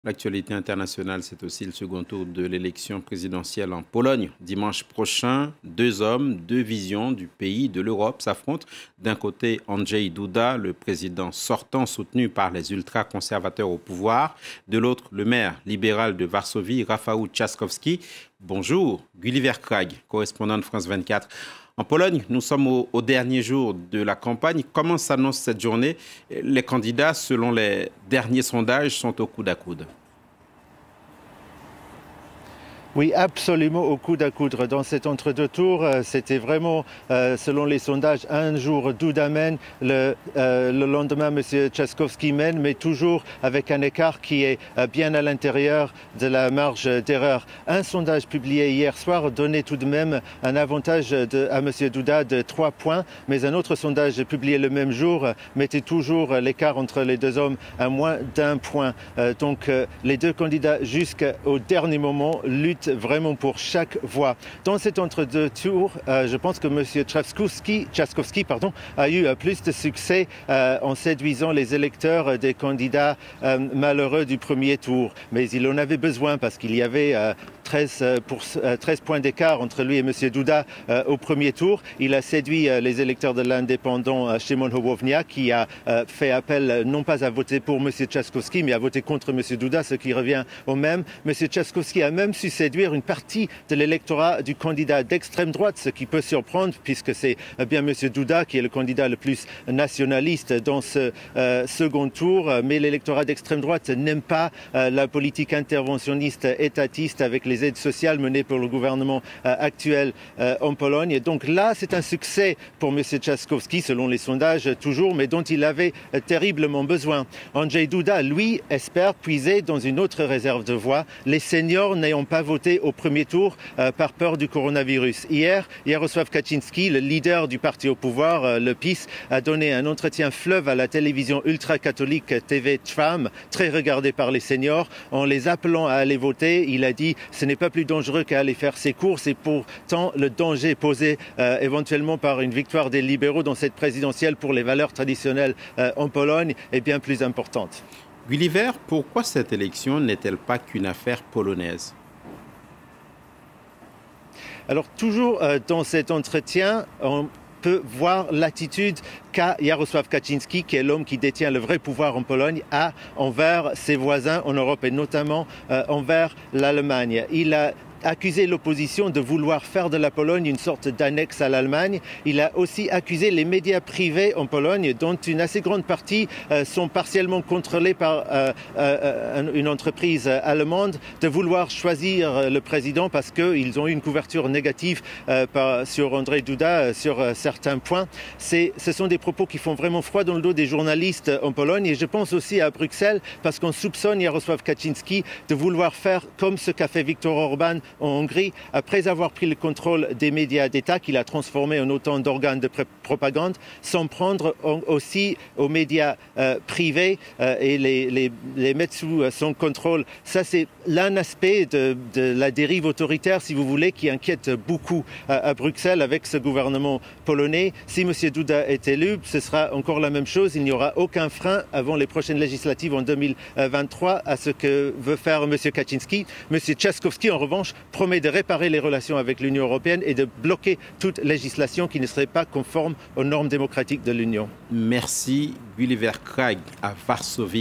L'actualité internationale, c'est aussi le second tour de l'élection présidentielle en Pologne. Dimanche prochain, deux hommes, deux visions du pays, de l'Europe s'affrontent. D'un côté, Andrzej Duda, le président sortant soutenu par les ultra-conservateurs au pouvoir. De l'autre, le maire libéral de Varsovie, Rafał Trzaskowski. Bonjour, Gulliver Craig, correspondant de France 24. En Pologne, nous sommes au dernier jour de la campagne. Comment s'annonce cette journée? Les candidats, selon les derniers sondages, sont au coude à coude. Oui, absolument au coude à coude. Dans cet entre-deux tours, c'était vraiment, selon les sondages, un jour Duda mène, le lendemain, M. Trzaskowski mène, mais toujours avec un écart qui est bien à l'intérieur de la marge d'erreur. Un sondage publié hier soir donnait tout de même un avantage à M. Duda de 3 points, mais un autre sondage publié le même jour mettait toujours l'écart entre les deux hommes à moins d'1 point. Donc les deux candidats jusqu'au dernier moment luttent vraiment pour chaque voix. Dans cet entre-deux tours, je pense que M. Trzaskowski a eu plus de succès en séduisant les électeurs des candidats malheureux du premier tour. Mais il en avait besoin parce qu'il y avait 13 points d'écart entre lui et M. Duda au premier tour. Il a séduit les électeurs de l'indépendant Szymon Hołownia qui a fait appel non pas à voter pour M. Trzaskowski mais à voter contre M. Duda, ce qui revient au même. M. Trzaskowski a même su séduire une partie de l'électorat du candidat d'extrême droite, ce qui peut surprendre puisque c'est bien M. Duda qui est le candidat le plus nationaliste dans ce second tour. Mais l'électorat d'extrême droite n'aime pas la politique interventionniste étatiste avec les aides sociales menées par le gouvernement actuel en Pologne. Et donc là, c'est un succès pour M. Trzaskowski, selon les sondages toujours, mais dont il avait terriblement besoin. Andrzej Duda, lui, espère puiser dans une autre réserve de voix, les seniors n'ayant pas voté au premier tour par peur du coronavirus. Hier, Jarosław Kaczyński, le leader du parti au pouvoir, le PiS, a donné un entretien fleuve à la télévision ultra-catholique TV Trwam, très regardée par les seniors, en les appelant à aller voter. Il a dit « ce n'est pas plus dangereux qu'à aller faire ses courses » et pourtant le danger posé éventuellement par une victoire des libéraux dans cette présidentielle pour les valeurs traditionnelles en Pologne est bien plus importante. Gulliver, pourquoi cette élection n'est-elle pas qu'une affaire polonaise? Alors toujours dans cet entretien, on peut voir l'attitude qu'a Jarosław Kaczyński, qui est l'homme qui détient le vrai pouvoir en Pologne, a envers ses voisins en Europe et notamment envers l'Allemagne. Il a accusé l'opposition de vouloir faire de la Pologne une sorte d'annexe à l'Allemagne. Il a aussi accusé les médias privés en Pologne, dont une assez grande partie sont partiellement contrôlés par une entreprise allemande, de vouloir choisir le président parce qu'ils ont eu une couverture négative sur Andrzej Duda sur certains points. Ce sont des propos qui font vraiment froid dans le dos des journalistes en Pologne et je pense aussi à Bruxelles parce qu'on soupçonne Jarosław Kaczyński de vouloir faire comme ce qu'a fait Viktor Orban en Hongrie, après avoir pris le contrôle des médias d'État qu'il a transformés en autant d'organes de propagande, s'en prendre aussi aux médias privés et les mettre sous son contrôle. Ça, c'est l'un aspect de la dérive autoritaire, si vous voulez, qui inquiète beaucoup à Bruxelles avec ce gouvernement polonais. Si M. Duda est élu, ce sera encore la même chose. Il n'y aura aucun frein avant les prochaines législatives en 2023 à ce que veut faire M. Kaczyński. M. Trzaskowski, en revanche, promet de réparer les relations avec l'Union européenne et de bloquer toute législation qui ne serait pas conforme aux normes démocratiques de l'Union. Merci, Gulliver Craig, à Varsovie.